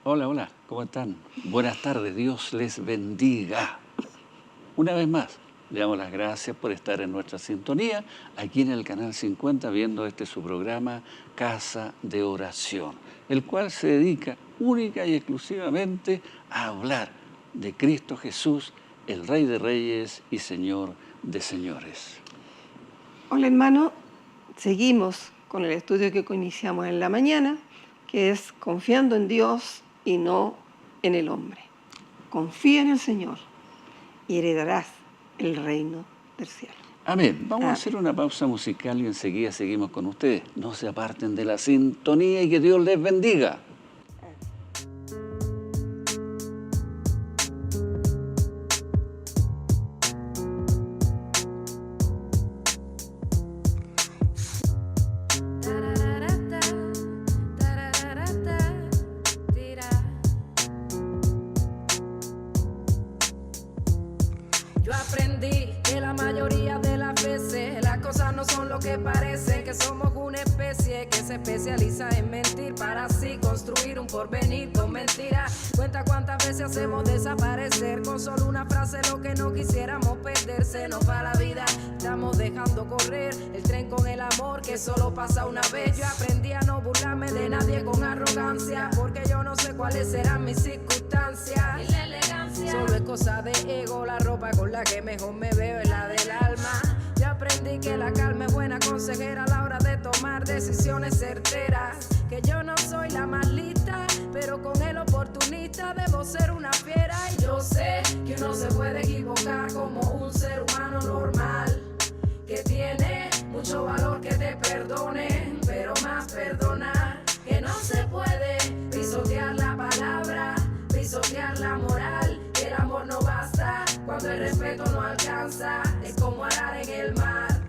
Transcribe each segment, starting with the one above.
Hola, hola, ¿cómo están? Buenas tardes, Dios les bendiga. Una vez más, le damos las gracias por estar en nuestra sintonía, aquí en el Canal 50, viendo su programa Casa de Oración, el cual se dedica única y exclusivamente a hablar de Cristo Jesús, el Rey de Reyes y Señor de Señores. Hola hermano, seguimos con el estudio que iniciamos en la mañana, que es confiando en Dios y no en el hombre. Confía en el Señor y heredarás el reino del cielo. Amén. Vamos a Amén. hacer una pausa musical y enseguida seguimos con ustedes. No se aparten de la sintonía y que Dios les bendiga. Yo aprendí que la mayoría de las veces las cosas no son lo que parecen, que somos una especie que se especializa en mentir para así construir un porvenir con mentiras. Cuenta cuántas veces hacemos desaparecer con solo una frase lo que no quisiéramos perder. Se nos va la vida, estamos dejando correr el tren con el amor que solo pasa una vez. Yo aprendí a no burlarme de nadie con arrogancia, porque yo no sé cuáles serán mis circunstancias. Y la elegancia solo es cosa de ego, la ropa con la que mejor me veo es la del alma. Yo aprendí que la calma es buena consejera a la hora de tomar decisiones certeras. Que yo no soy la más lista, pero con el oportunista debo ser una fiera. Y yo sé que uno se puede equivocar como un ser humano normal, que tiene mucho valor que te perdonen, pero más perdonar que no se puede. Pisotear la palabra, pisotear la moral. El amor no basta cuando el respeto no alcanza. Es como arar en el mar.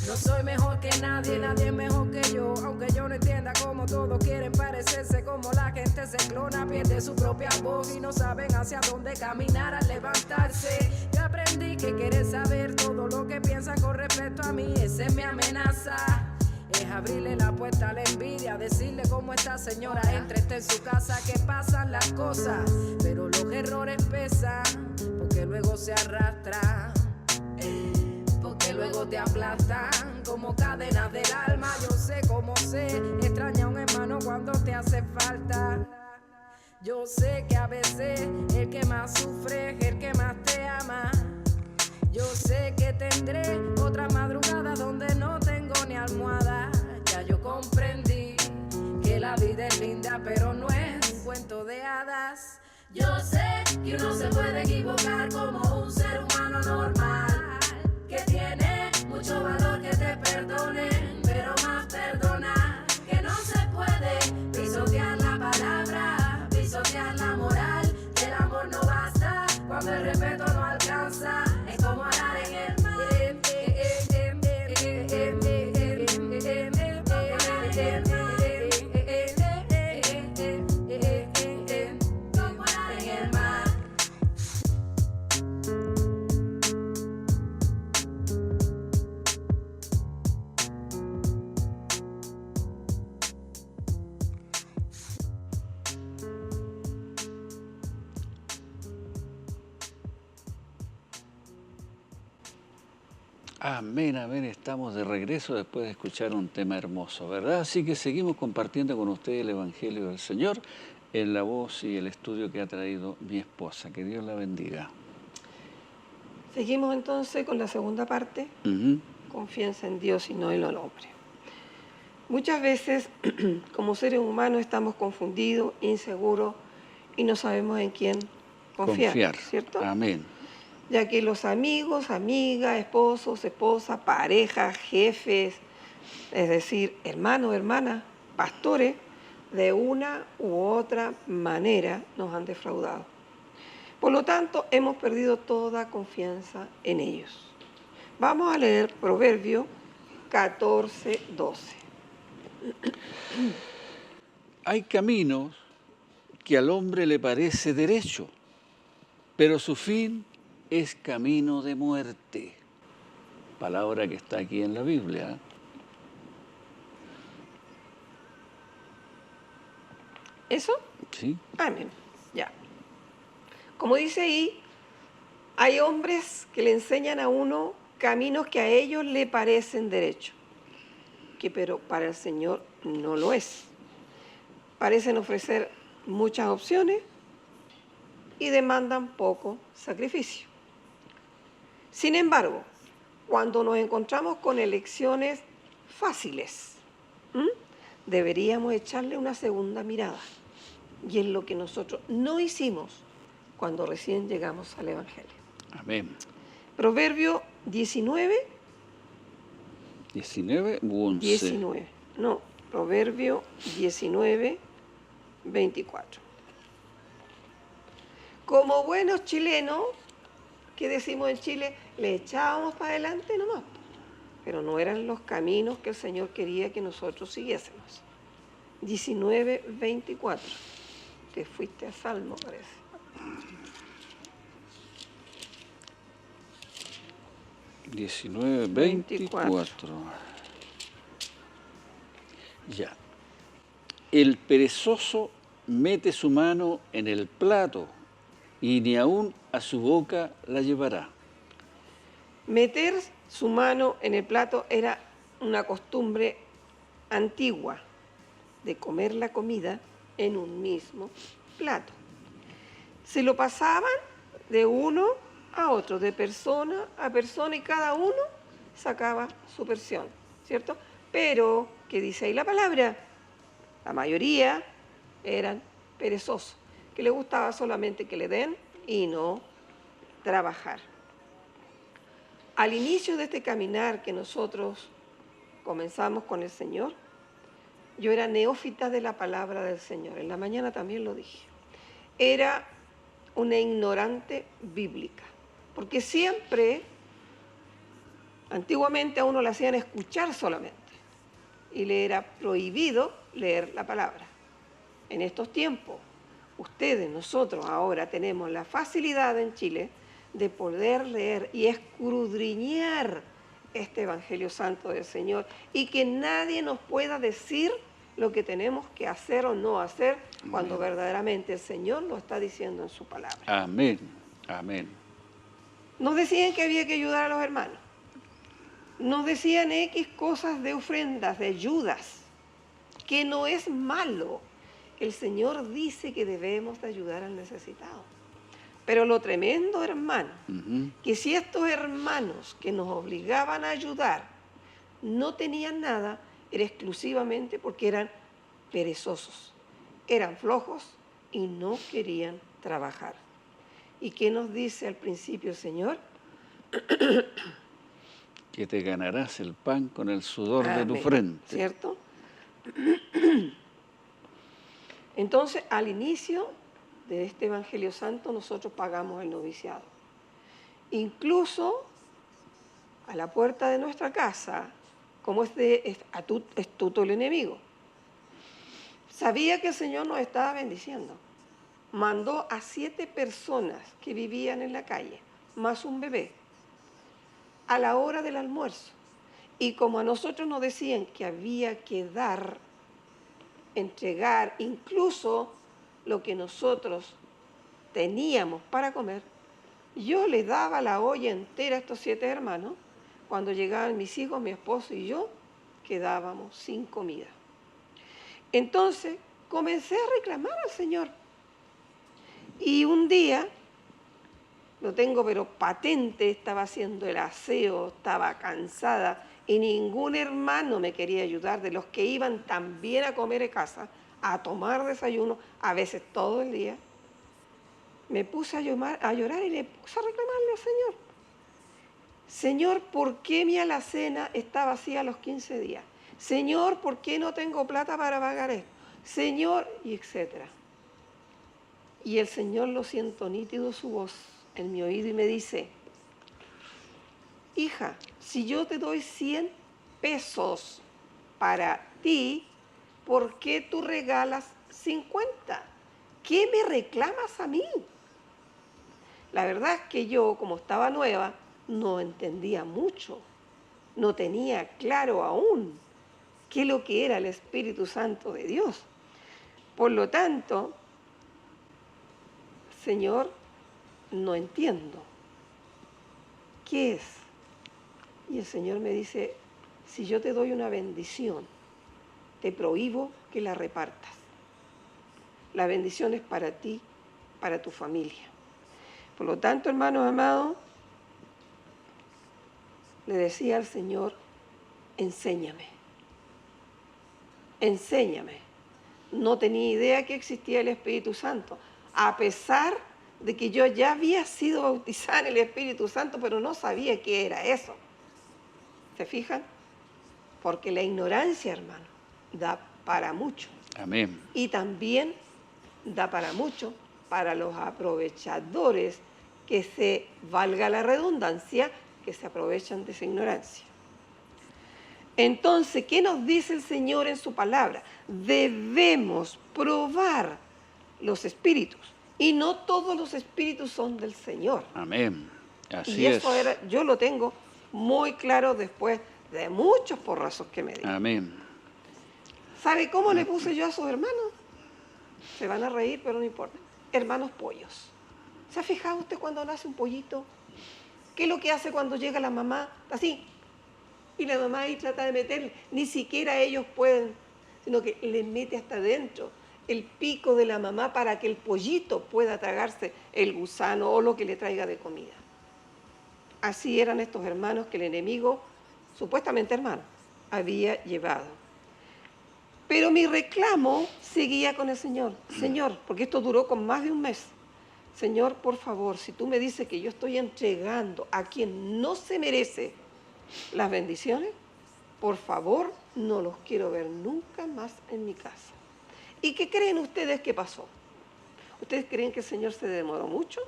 No soy mejor que nadie, nadie es mejor que yo. Aunque yo no entienda cómo todos quieren parecerse, como la gente se clona, pierde su propia voz y no saben hacia dónde caminar al levantarse. Yo aprendí que querer saber todo lo que piensan con respecto a mí, esa es mi amenaza. Es abrirle la puerta a la envidia, decirle cómo está señora, entre está en su casa, que pasan las cosas, pero los errores pesan, porque luego se arrastran, porque luego te aplastan como cadenas del alma. Yo sé cómo se extraña a un hermano cuando te hace falta. Yo sé que a veces el que más sufre es el que más te ama. Yo sé que tendré otra madrugada donde no tengo ni almohada. Ya yo comprendí que la vida es linda, pero no es un cuento de hadas. Yo sé que uno se puede equivocar como un ser humano normal, que tiene mucho valor que te perdonen, pero más perdonar que no se puede. Pisotear la palabra, pisotear la moral. El amor no basta cuando el respeto no alcanza. Es como arar en el mar. Como arar en el mar. Amén, amén. Estamos de regreso después de escuchar un tema hermoso, ¿verdad? Así que seguimos compartiendo con ustedes el Evangelio del Señor en la voz y el estudio que ha traído mi esposa. Que Dios la bendiga. Seguimos entonces con la segunda parte, confianza en Dios y no en el hombre. Muchas veces como seres humanos estamos confundidos, inseguros y no sabemos en quién confiar, ¿cierto? Amén. Ya que los amigos, amigas, esposos, esposas, parejas, jefes, es decir, hermanos, hermanas, pastores, de una u otra manera nos han defraudado. Por lo tanto, hemos perdido toda confianza en ellos. Vamos a leer Proverbio 14:12. Hay caminos que al hombre le parece derecho, pero su fin es camino de muerte. Palabra que está aquí en la Biblia. ¿Eso? Sí. Amén. Ya. Como dice ahí, hay hombres que le enseñan a uno caminos que a ellos le parecen derechos, pero para el Señor no lo es. Parecen ofrecer muchas opciones y demandan poco sacrificio. Sin embargo, cuando nos encontramos con elecciones fáciles, deberíamos echarle una segunda mirada. Y es lo que nosotros no hicimos cuando recién llegamos al Evangelio. Amén. Proverbio 19. 19 u 11. 19. No, Proverbio 19, 24. Como buenos chilenos, ¿qué decimos en Chile? Le echábamos para adelante nomás. Pero no eran los caminos que el Señor quería que nosotros siguiésemos. 19, 24. Te fuiste a Salmo, parece. Diecinueve, 24. Ya. El perezoso mete su mano en el plato y ni aun a su boca la llevará. Meter su mano en el plato era una costumbre antigua de comer la comida en un mismo plato. Se lo pasaban de uno a otro, de persona a persona, y cada uno sacaba su porción, ¿cierto? Pero, ¿qué dice ahí la palabra? La mayoría eran perezosos, que les gustaba solamente que le den y no trabajar. Al inicio de este caminar que nosotros comenzamos con el Señor, yo era neófita de la palabra del Señor. En la mañana también lo dije. Era una ignorante bíblica, porque siempre, antiguamente a uno le hacían escuchar solamente y le era prohibido leer la palabra. En estos tiempos, ustedes, nosotros ahora tenemos la facilidad en Chile de poder leer y escudriñar este Evangelio Santo del Señor y que nadie nos pueda decir lo que tenemos que hacer o no hacer cuando verdaderamente el Señor lo está diciendo en su palabra. Amén, amén. Nos decían que había que ayudar a los hermanos. Nos decían X cosas de ofrendas, de ayudas, que no es malo. El Señor dice que debemos de ayudar al necesitado. Pero lo tremendo, hermano, que si estos hermanos que nos obligaban a ayudar no tenían nada, era exclusivamente porque eran perezosos, eran flojos y no querían trabajar. ¿Y qué nos dice al principio el Señor? Que te ganarás el pan con el sudor de tu Amén. frente. ¿Cierto? Entonces, al inicio de este Evangelio Santo, nosotros pagamos el noviciado. Incluso a la puerta de nuestra casa, como es astuto el enemigo, sabía que el Señor nos estaba bendiciendo. Mandó a 7 personas que vivían en la calle, más un bebé, a la hora del almuerzo. Y como a nosotros nos decían que había que dar, entregar, incluso lo que nosotros teníamos para comer, yo les daba la olla entera a estos 7 hermanos. Cuando llegaban mis hijos, mi esposo y yo, quedábamos sin comida. Entonces, comencé a reclamar al Señor. Y un día, lo tengo pero patente, estaba haciendo el aseo, estaba cansada y ningún hermano me quería ayudar, de los que iban también a comer en casa, a tomar desayuno, a veces todo el día. Me puse a llorar y le puse a reclamarle al Señor. Señor, ¿por qué mi alacena está vacía a los 15 días? Señor, ¿por qué no tengo plata para pagar esto? Señor, y etcétera. Y el Señor, lo siento nítido su voz en mi oído y me dice: hija, si yo te doy 100 pesos para ti, ¿por qué tú regalas 50? ¿Qué me reclamas a mí? La verdad es que yo, como estaba nueva, no entendía mucho, no tenía claro aún qué es lo que era el Espíritu Santo de Dios. Por lo tanto, Señor, no entiendo. ¿Qué es? Y el Señor me dice, si yo te doy una bendición, te prohíbo que la repartas. La bendición es para ti, para tu familia. Por lo tanto, hermanos amados, le decía al Señor, enséñame. Enséñame. No tenía idea que existía el Espíritu Santo, a pesar de que yo ya había sido bautizada en el Espíritu Santo, pero no sabía qué era eso. ¿Se fijan? Porque la ignorancia, hermano, da para mucho. Amén. Y también da para mucho para los aprovechadores que se, valga la redundancia, que se aprovechan de esa ignorancia. Entonces, ¿qué nos dice el Señor en su palabra? Debemos probar los espíritus. Y no todos los espíritus son del Señor. Amén. Así y eso es. yo lo tengo muy claro después de muchos porrazos que me dio. Amén. ¿Sabe cómo le puse yo a sus hermanos? Se van a reír, pero no importa. Hermanos pollos. ¿Se ha fijado usted cuando nace un pollito? ¿Qué es lo que hace cuando llega la mamá? Así. Y la mamá ahí trata de meterle. Ni siquiera ellos pueden, sino que le mete hasta adentro el pico de la mamá para que el pollito pueda tragarse el gusano o lo que le traiga de comida. Así eran estos hermanos que el enemigo, supuestamente hermano, había llevado. Pero mi reclamo seguía con el Señor. Señor, porque esto duró con más de un mes. Señor, por favor, si tú me dices que yo estoy entregando a quien no se merece las bendiciones, por favor, no los quiero ver nunca más en mi casa. ¿Y qué creen ustedes que pasó? ¿Ustedes creen que el Señor se demoró mucho?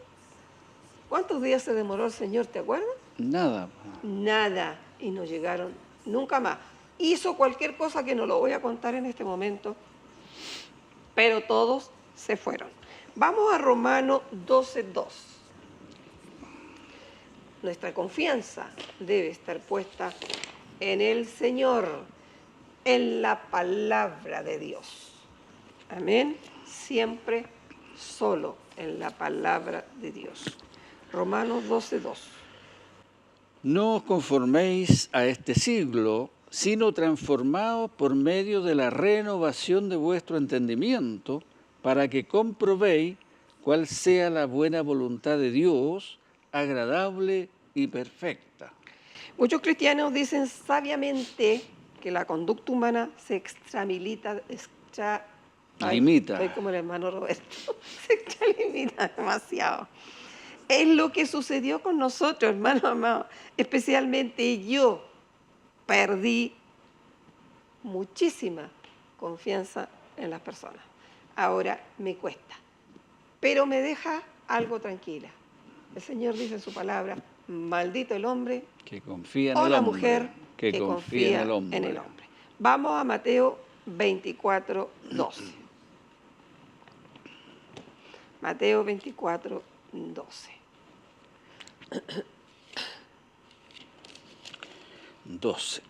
¿Cuántos días se demoró el Señor, te acuerdas? Nada. Nada. Y no llegaron nunca más. Hizo cualquier cosa que no lo voy a contar en este momento, pero todos se fueron. Vamos a Romanos 12:2. Nuestra confianza debe estar puesta en el Señor, en la palabra de Dios. Amén. Siempre solo en la palabra de Dios. Romanos 12:2. No os conforméis a este siglo, sino transformaos por medio de la renovación de vuestro entendimiento, para que comprobéis cuál sea la buena voluntad de Dios, agradable y perfecta. Muchos cristianos dicen sabiamente que la conducta humana se extralimita. Limita. Estoy como el hermano Roberto. Se extralimita demasiado. Es lo que sucedió con nosotros, hermano amado. Especialmente yo perdí muchísima confianza en las personas. Ahora me cuesta, pero me deja algo tranquila. El Señor dice en su palabra, maldito el hombre Que confía en o el la hombre, mujer que confía en el hombre. Vamos a Mateo 24:12. Mateo 24:12. 12.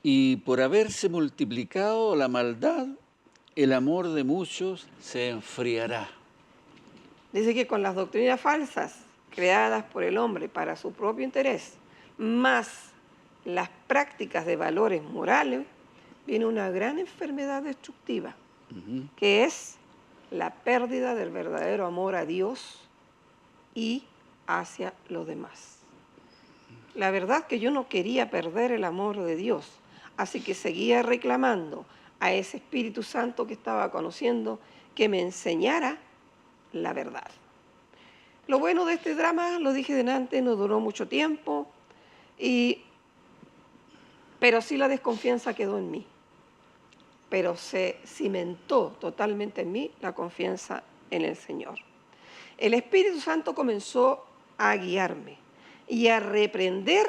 Y por haberse multiplicado la maldad, el amor de muchos se enfriará. Dice que con las doctrinas falsas creadas por el hombre para su propio interés, más las prácticas de valores morales, viene una gran enfermedad destructiva, que es la pérdida del verdadero amor a Dios y hacia los demás. La verdad que yo no quería perder el amor de Dios, así que seguía reclamando a ese Espíritu Santo que estaba conociendo que me enseñara la verdad. Lo bueno de este drama, lo dije delante, no duró mucho tiempo, pero sí la desconfianza quedó en mí. Pero se cimentó totalmente en mí la confianza en el Señor. El Espíritu Santo comenzó a guiarme y a reprender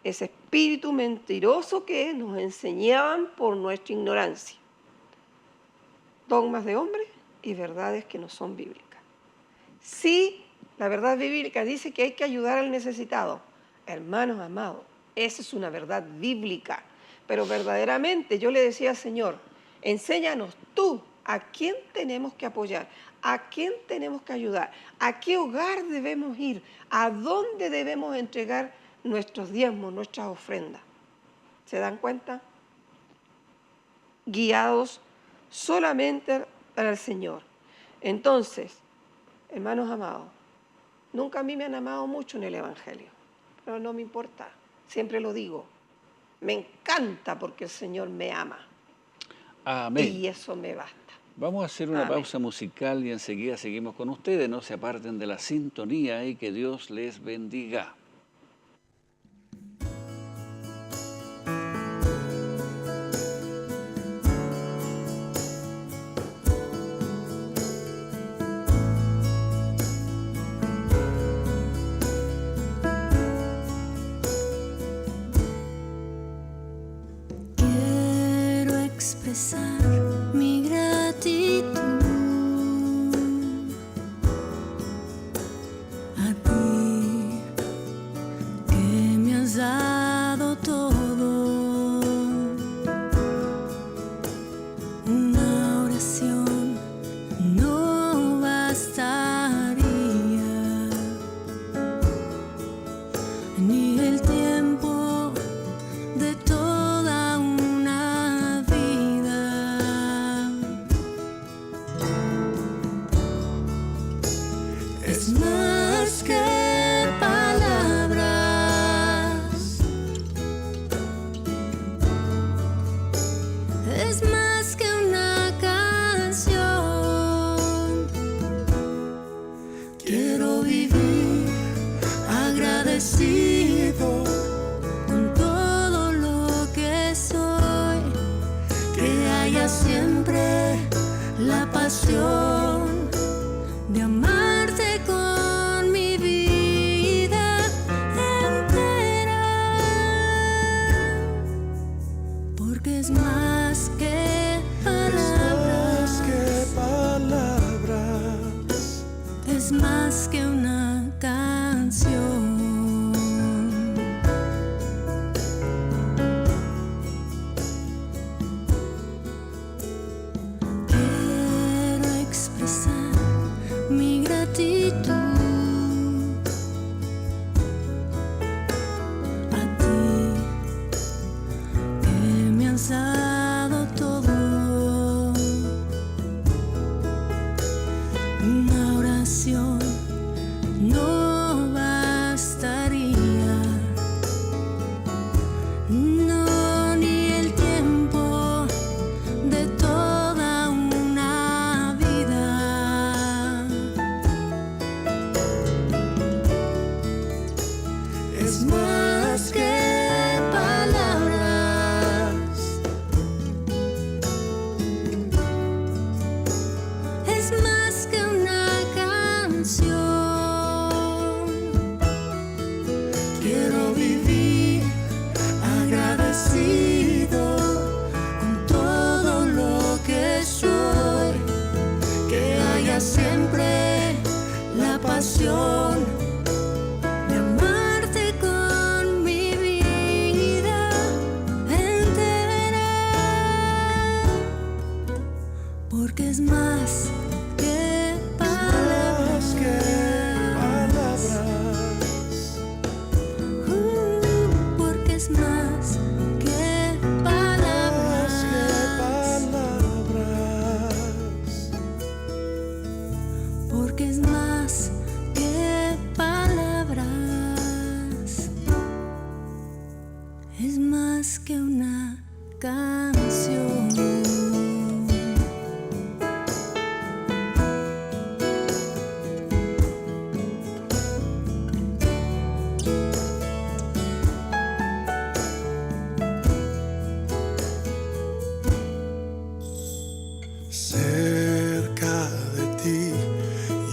ese espíritu mentiroso que nos enseñaban por nuestra ignorancia. Dogmas de hombres y verdades que no son bíblicas. Sí, la verdad bíblica dice que hay que ayudar al necesitado. Hermanos amados, esa es una verdad bíblica. Pero verdaderamente yo le decía al Señor, Enséñanos tú a quién tenemos que apoyar, a quién tenemos que ayudar, a qué hogar debemos ir, a dónde debemos entregar nuestros diezmos, nuestras ofrendas. ¿Se dan cuenta? Guiados solamente para el Señor. Entonces, hermanos amados, nunca a mí me han amado mucho en el Evangelio, pero no me importa, siempre lo digo. Me encanta porque el Señor me ama. Amén. Y eso me basta. Vamos a hacer una Amén. pausa musical y enseguida seguimos con ustedes. No se aparten de la sintonía y que Dios les bendiga. Quiero expresar mi gratitud a ti, que me has dado todo. Una oración no bastaría, ni el tiempo de toda una vida. Es más que palabras, es más que una canción. Quiero vivir agradecido con todo lo que soy, que haya siempre la pasión de amarte con mi vida entera, porque es más que palabras, es más que una canción. Quiero expresar mi gratitud a ti, que me has dado todo. Una oración no bastaría, no, ni el tiempo de toda una vida. Es más que palabras, es más que una canción. Quiero vivir agradecido con todo lo que soy, que haya siempre la pasión de amarte con mi vida entera, porque es más que palabras, porque es más que palabras, porque es más que palabras, es más que una canción. Cerca de ti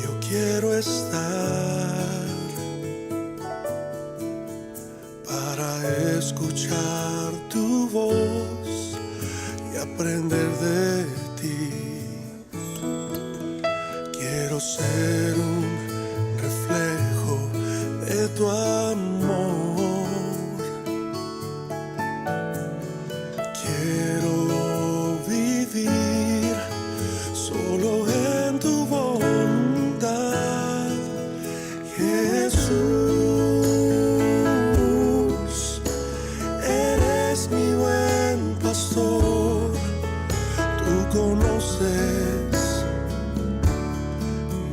yo quiero estar para escuchar tu voz y aprender de ti. Quiero ser un reflejo de tu amor. Quiero vivir solo en tu voluntad, Jesús. Eres mi buen pastor, tú conoces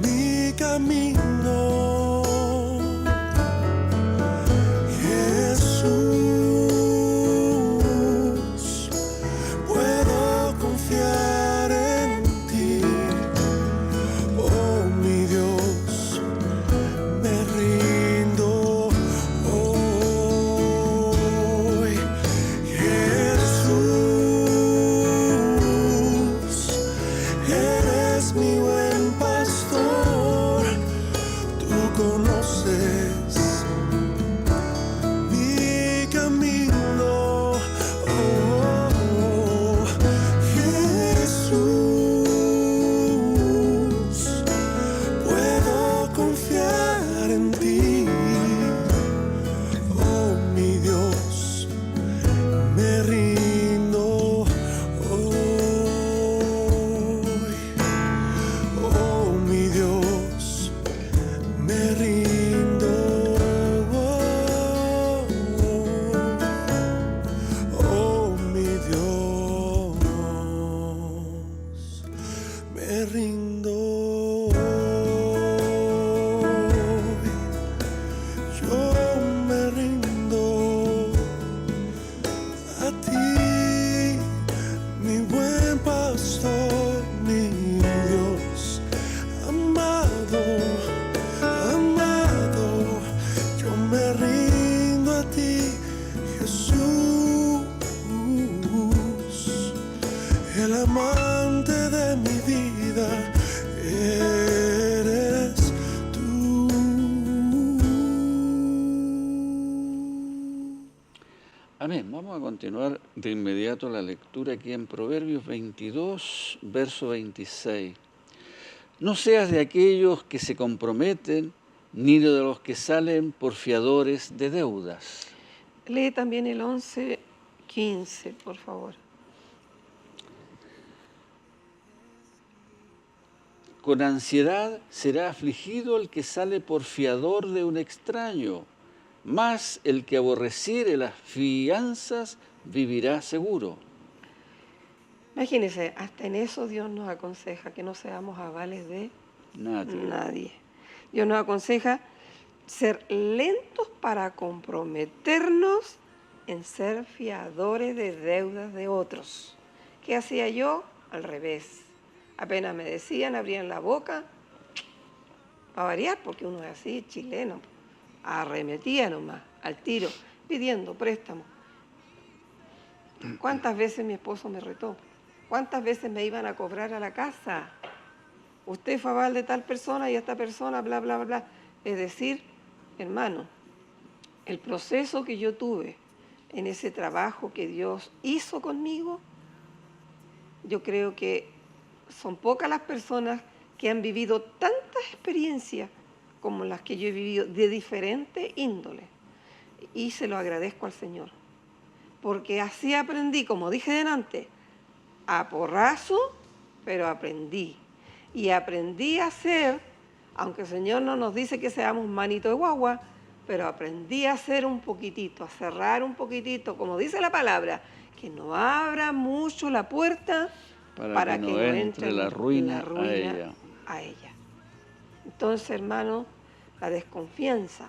mi camino. Jesús, puedo confiar en ti, oh mi Dios, me rindo hoy. Jesús, eres mi buen pastor, tú conoces mi camino. Oh, Jesús, puedo confiar en ti, oh mi Dios, me rindo hoy. Oh mi Dios, me rindo. Oh mi Dios, me rindo hoy. Yo me rindo a ti, mi buen pastor, mi Dios amado, amado. Yo me rindo a ti, Jesús, el amante de mi vida, eres tú. Amén. Vamos a continuar de inmediato la lectura aquí en Proverbios 22, verso 26. No seas de aquellos que se comprometen, ni de los que salen por fiadores de deudas. Lee también el 11:15, por favor. Con ansiedad será afligido el que sale por fiador de un extraño, mas el que aborreciere las fianzas vivirá seguro. Imagínense, hasta en eso Dios nos aconseja que no seamos avales de nadie. Dios nos aconseja ser lentos para comprometernos en ser fiadores de deudas de otros. ¿Qué hacía yo? Al revés. Apenas me decían, abrían la boca, a variar, porque uno es así, chileno, arremetía nomás, al tiro, pidiendo préstamo. ¿Cuántas veces mi esposo me retó? ¿Cuántas veces me iban a cobrar a la casa? Usted fue aval de tal persona y esta persona, bla, bla, bla, bla. Es decir, hermano, el proceso que yo tuve en ese trabajo que Dios hizo conmigo, yo creo que son pocas las personas que han vivido tantas experiencias como las que yo he vivido de diferente índole. Y se lo agradezco al Señor. Porque así aprendí, como dije delante, a porrazo, pero aprendí. Y aprendí a hacer, aunque el Señor no nos dice que seamos manito de guagua, pero aprendí a hacer un poquitito, a cerrar un poquitito, como dice la palabra, que no abra mucho la puerta para que no entre la ruina a ella. Entonces, hermano, la desconfianza,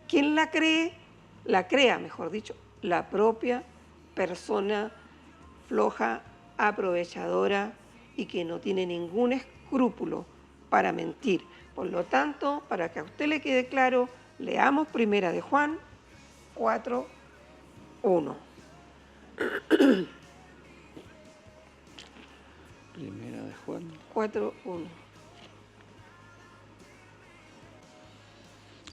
¿quién la cree? La crea, mejor dicho, la propia persona floja, aprovechadora y que no tiene ningún escrúpulo para mentir. Por lo tanto, para que a usted le quede claro, leamos Primera de Juan 4:1. Primera de Juan 4:1.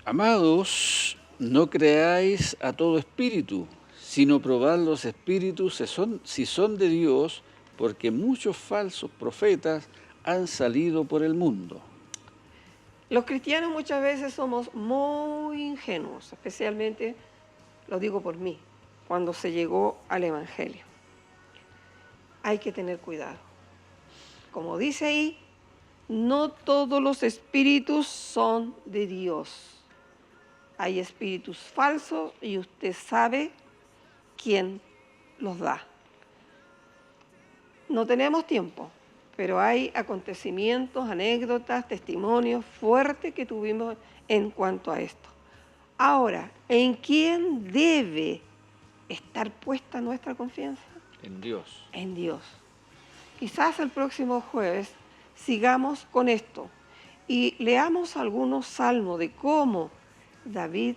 Amados, no creáis a todo espíritu, sino probad los espíritus si son de Dios, porque muchos falsos profetas han salido por el mundo. Los cristianos muchas veces somos muy ingenuos, especialmente, lo digo por mí, cuando se llegó al Evangelio. Hay que tener cuidado. como dice ahí, no todos los espíritus son de Dios. Hay espíritus falsos y usted sabe quién los da. No tenemos tiempo, pero hay acontecimientos, anécdotas, testimonios fuertes que tuvimos en cuanto a esto. Ahora, ¿en quién debe estar puesta nuestra confianza? En Dios. En Dios. Quizás el próximo jueves sigamos con esto y leamos algunos salmos de cómo David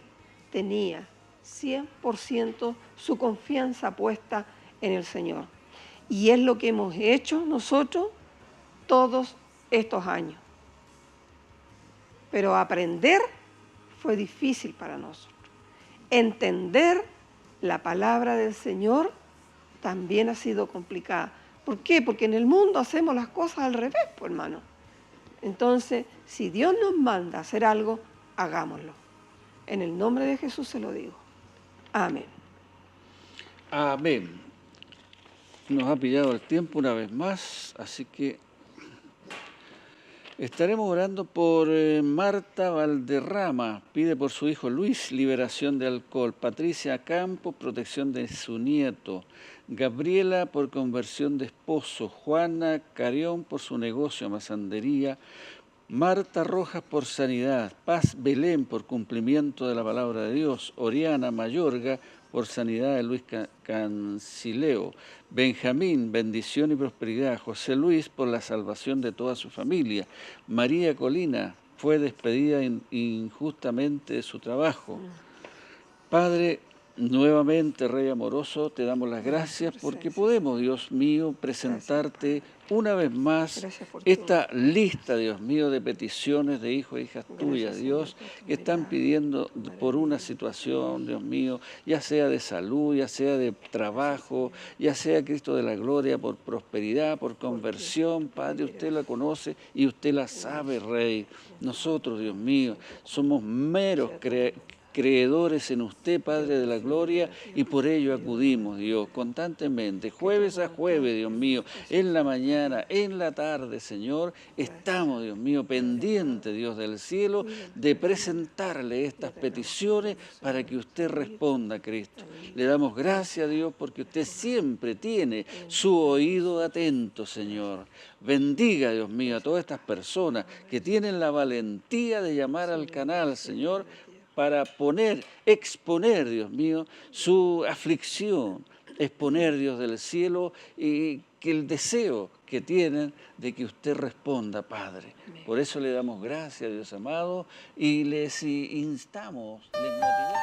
tenía 100% su confianza puesta en el Señor. Y es lo que hemos hecho nosotros todos estos años. Pero aprender fue difícil para nosotros. Entender la palabra del Señor también ha sido complicada. ¿Por qué? Porque en el mundo hacemos las cosas al revés, pues, hermano. Entonces, si Dios nos manda a hacer algo, hagámoslo. En el nombre de Jesús se lo digo. Amén. Amén. Nos ha pillado el tiempo una vez más, así que estaremos orando por Marta Valderrama, pide por su hijo Luis liberación de alcohol, Patricia Campos, protección de su nieto, Gabriela por conversión de esposo, Juana Carión por su negocio, masandería, Marta Rojas por sanidad, Paz Belén por cumplimiento de la palabra de Dios, Oriana Mayorga por sanidad de Luis Cancileo, Benjamín, bendición y prosperidad, José Luis por la salvación de toda su familia, María Colina fue despedida injustamente de su trabajo. Padre, nuevamente, Rey amoroso, te damos las gracias porque podemos, Dios mío, presentarte una vez más esta lista, Dios mío, de peticiones de hijos e hijas tuyas, Dios, que están pidiendo por una situación, Dios mío, ya sea de salud, ya sea de trabajo, ya sea Cristo de la gloria, por prosperidad, por conversión. Padre, usted la conoce y usted la sabe, Rey. Nosotros, Dios mío, somos meros creedores en usted, Padre de la gloria, y por ello acudimos, Dios, constantemente, jueves a jueves, Dios mío, en la mañana, en la tarde, Señor, estamos, Dios mío, pendientes, Dios del cielo, de presentarle estas peticiones para que usted responda, Cristo. Le damos gracias, Dios, porque usted siempre tiene su oído atento, Señor. Bendiga, Dios mío, a todas estas personas que tienen la valentía de llamar al canal, Señor, para exponer, Dios mío, su aflicción, exponer, Dios del cielo, y que el deseo que tienen de que usted responda, Padre. Por eso le damos gracias, Dios amado, y les instamos, les motivamos.